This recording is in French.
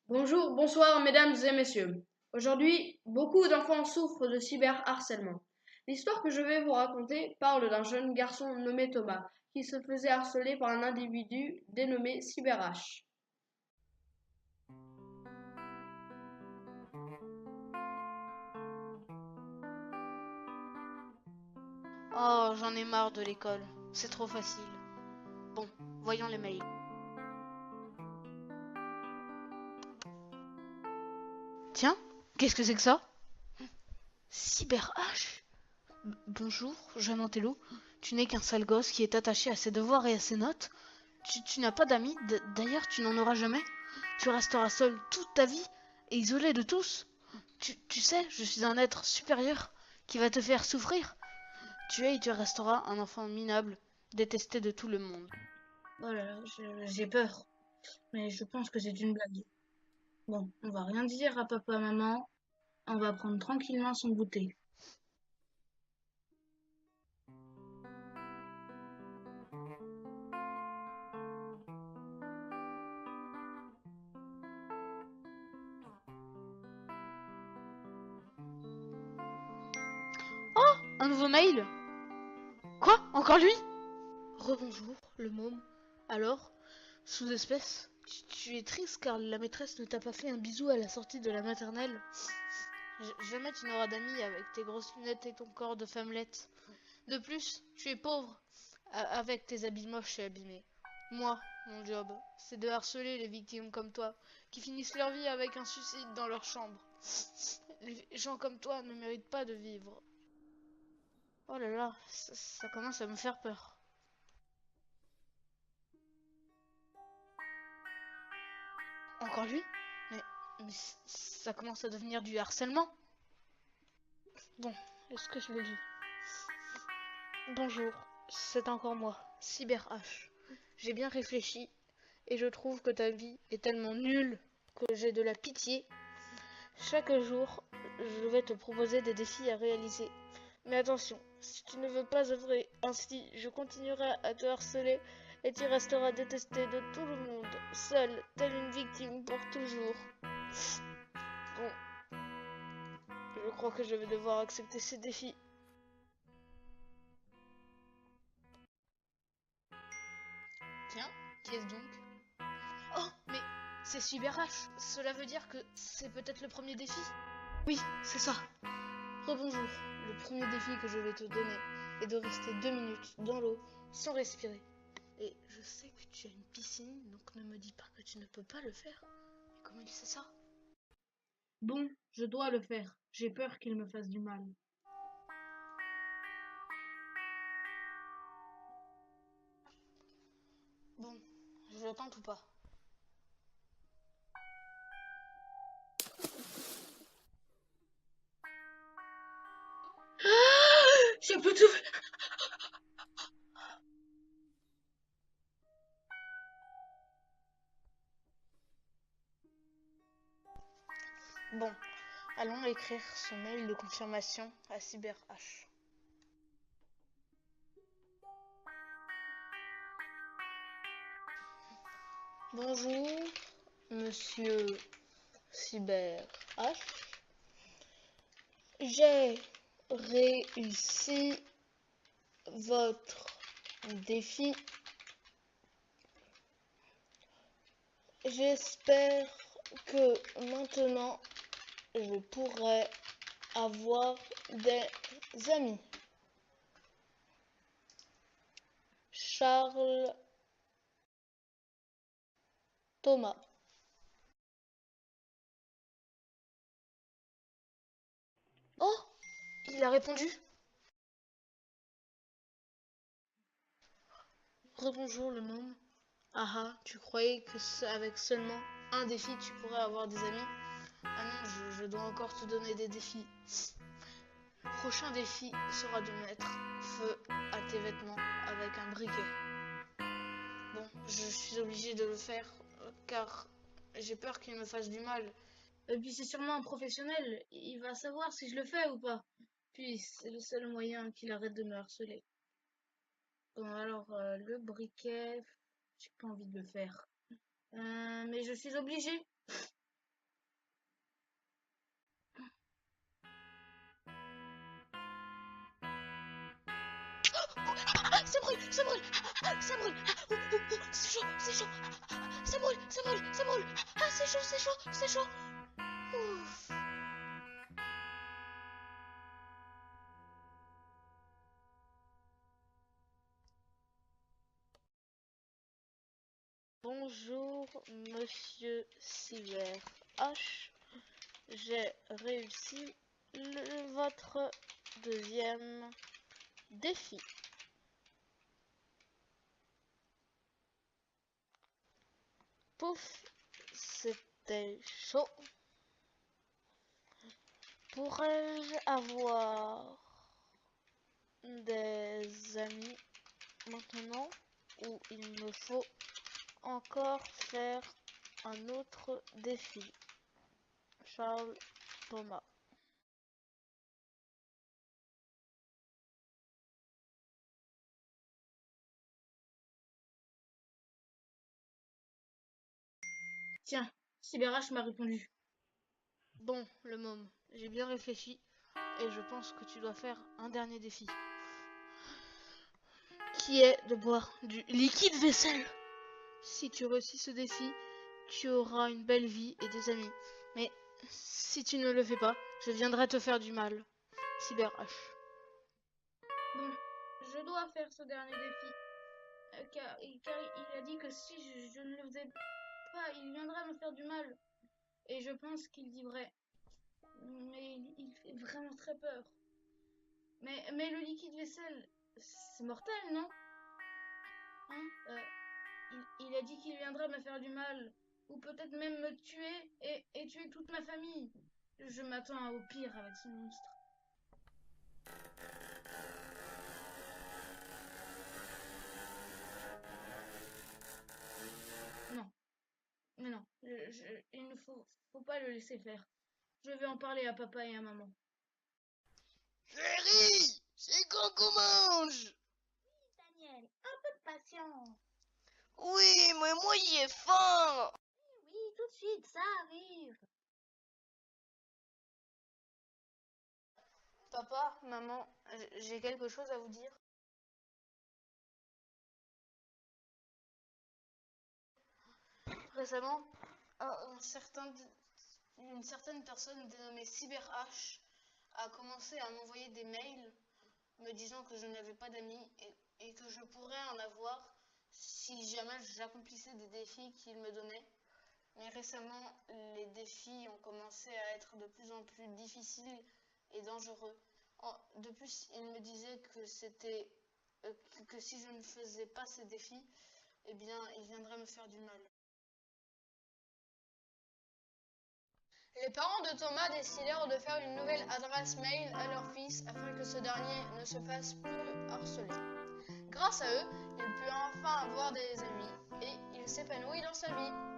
Bonjour, bonsoir mesdames et messieurs. Aujourd'hui, beaucoup d'enfants souffrent de cyberharcèlement. L'histoire que je vais vous raconter parle d'un jeune garçon nommé Thomas qui se faisait harceler par un individu dénommé CyberH. Oh, j'en ai marre de l'école. C'est trop facile. Bon, voyons les mails. Tiens, qu'est-ce que c'est que ça? Cyber H. Bonjour, jeune Antello. Tu n'es qu'un sale gosse qui est attaché à ses devoirs et à ses notes. Tu n'as pas d'amis, d'ailleurs tu n'en auras jamais. Tu resteras seul toute ta vie et isolé de tous. Tu sais, je suis un être supérieur qui va te faire souffrir. Tu es et tu resteras un enfant minable, détesté de tout le monde. Oh là là, j'ai peur, mais je pense que c'est une blague. Bon, on va rien dire à papa, maman, on va prendre tranquillement son goûter. Oh, un nouveau mail? Quoi? Encore lui? Rebonjour, le môme. Alors, sous-espèce, tu es triste car la maîtresse ne t'a pas fait un bisou à la sortie de la maternelle. Jamais tu n'auras d'amis avec tes grosses lunettes et ton corps de femmelette. De plus, tu es pauvre avec tes habits moches et abîmés. Moi, mon job, c'est de harceler les victimes comme toi, qui finissent leur vie avec un suicide dans leur chambre. Les gens comme toi ne méritent pas de vivre. Oh là là, ça commence à me faire peur. Encore lui? Mais, mais ça commence à devenir du harcèlement. Bon, est-ce que je le lis? Bonjour, c'est encore moi, Cyber H. J'ai bien réfléchi et je trouve que ta vie est tellement nulle que j'ai de la pitié. Chaque jour, je vais te proposer des défis à réaliser. Mais attention, si tu ne veux pas œuvrer ainsi, je continuerai à te harceler et tu resteras détesté de tout le monde, seul, telle une victime pour toujours. Bon, je crois que je vais devoir accepter ces défis. Tiens, qui est-ce donc? Oh, mais c'est Cyber H. Cela veut dire que c'est peut-être le premier défi? Oui, c'est ça. Rebonjour. Le premier défi que je vais te donner est de rester 2 minutes dans l'eau sans respirer. Et je sais que tu as une piscine, donc ne me dis pas que tu ne peux pas le faire. Mais comment il sait ça? Bon, je dois le faire, j'ai peur qu'il me fasse du mal. Bon, je le tente ou pas? J'ai plus de souffle. Bon, allons écrire ce mail de confirmation à Cyber H. Bonjour, monsieur Cyber H. J'ai réussi votre défi. J'espère que maintenant je pourrai avoir des amis. Charles Thomas. Oh, il a répondu. Rebonjour le môme. Ah ah, tu croyais que avec seulement un défi tu pourrais avoir des amis? Ah non, je dois encore te donner des défis. Le prochain défi sera de mettre feu à tes vêtements avec un briquet. Bon, je suis obligée de le faire car j'ai peur qu'il me fasse du mal. Et puis c'est sûrement un professionnel, il va savoir si je le fais ou pas. Puis c'est le seul moyen qu'il arrête de me harceler. Bon alors, le briquet, j'ai pas envie de le faire. Mais je suis obligée. ça brûle, ça brûle, c'est chaud, c'est chaud, ça brûle, ça brûle, ça brûle, c'est chaud, c'est chaud, c'est chaud. Ouf. Bonjour, monsieur Silver H. J'ai réussi votre deuxième défi. Pouf, c'était chaud. Pourrais-je avoir des amis maintenant ou il me faut encore faire un autre défi? Charles Thomas. Tiens, CyberH m'a répondu. Bon, le môme, j'ai bien réfléchi et je pense que tu dois faire un dernier défi. Qui est de boire du liquide vaisselle. Si tu réussis ce défi, tu auras une belle vie et des amis. Mais si tu ne le fais pas, je viendrai te faire du mal. Cyber H. Bon, je dois faire ce dernier défi. Car il a dit que si je ne le faisais pas, il viendrait me faire du mal. Et je pense qu'il dit vrai. Mais il fait vraiment très peur. Mais le liquide vaisselle, c'est mortel, non? Hein? Il a dit qu'il viendrait me faire du mal. Ou peut-être même me tuer et tuer toute ma famille. Je m'attends au pire avec ce monstre. Non. Mais non. Il ne faut pas le laisser faire. Je vais en parler à papa et à maman. Chérie, c'est quand qu'on mange? Daniel, un peu de patience. Oui, mais moi j'ai faim. Oui, tout de suite, ça arrive. Papa, maman, j'ai quelque chose à vous dire. Récemment, une certaine personne dénommée CyberH a commencé à m'envoyer des mails me disant que je n'avais pas d'amis et que je pourrais en avoir si jamais j'accomplissais des défis qu'il me donnait. Mais récemment, les défis ont commencé à être de plus en plus difficiles et dangereux. De plus, il me disait que si je ne faisais pas ces défis, eh bien, il viendrait me faire du mal. Les parents de Thomas décidèrent de faire une nouvelle adresse mail à leur fils afin que ce dernier ne se fasse plus harceler. Grâce à eux, il put enfin avoir des amis et il s'épanouit dans sa vie.